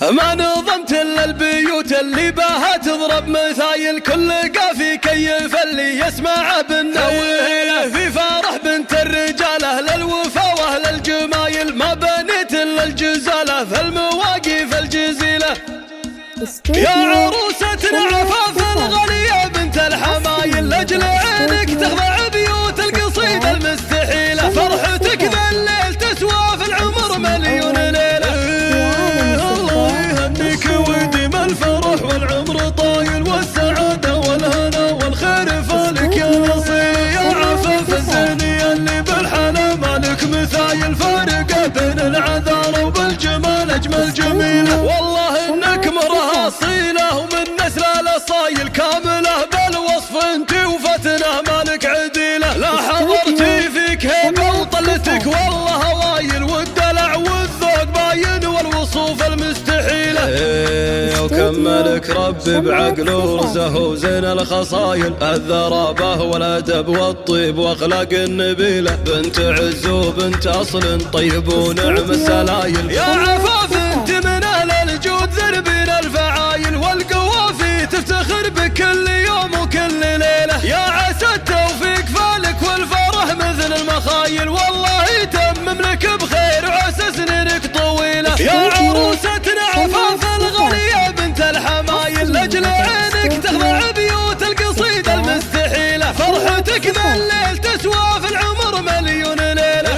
ما نظمت الا البيوت اللي بها تضرب مثايل، كل قافي كيف اللي يسمع بالنويله. في فرح بنت الرجال اهل الوفا واهل الجمايل، ما بنيت الا الجزاله في المواقف الجزيله. يا عروستنا عفاف الغاليه بنت الحمايل، لاجل عينك تخضع بيوت القصيده المستحيله. فرحتك ذا الليل تسوى في العمر مليون ليله. الله يهنيك ويديم الفرح والعمر طايل، والسعاده والهنا والخير فالك يا نصير. يا عفاف الزينيه اللي بالحلا مالك مثايل، فارقه بين العذاره وبالجمال اجمل جميله. والله انك مرها اصيله ومن نسل الاصايل كامله، بالوصف انت وفتنه مالك عديله. لا حضرتي فيك هيبه وطلتك والله هوايل، والدلع والذوق باين والوصوف المستحيله. وكملك ربي بعقل ورزه وزين الخصايل، الذرابه والادب والطيب واخلاق النبيله. بنت عز وبنت اصل طيب ونعم السلايل. يا عفاف انت من اهل الجود ذربين الفعايل، والقوافي تفتخر بكل يوم وكل ليله. يا عسى التوفيق فالك والفرح مثل المخايل، والله يتمم لك بخير وعسى سنينك طويله. يا عروستنا عفاف الغاليه بنت الحمايل، لاجل عينك تخضع بيوت القصيده المستحيله. فرحتك ذا الليل تسوى في العمر مليون ليله.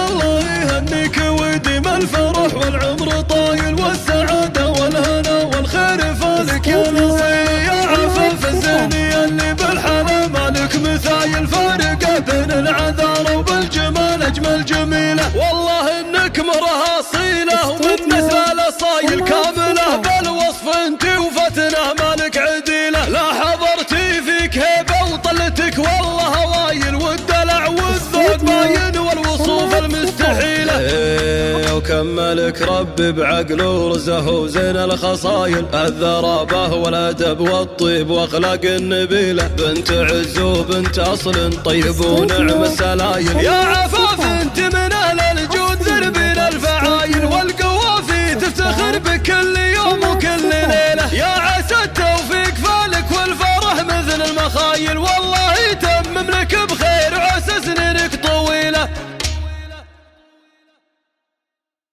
الله يهنيك ويديم الفرح والعمر طايل، والسعاده والهنا والخير فالك يا نصير. يا عفاف الزينيه اللي بالحلا مالك مثايل، فارقه بين العذاره وبالجمال اجمل جميله. والله انك مرها اصيله ومن نسل الاصايل كامله، بالوصف انت وفتنه مالك عديله. لا حضرتي فيك هيبه وطلتك والله هوايل، والدلع والذوق باين والوصوف المستحيله. وكملك ربي بعقل ورزه وزين الخصايل، الذرابه والادب والطيب واخلاق النبيله. بنت عز وبنت اصل طيب ونعم السلايل. يا عفاف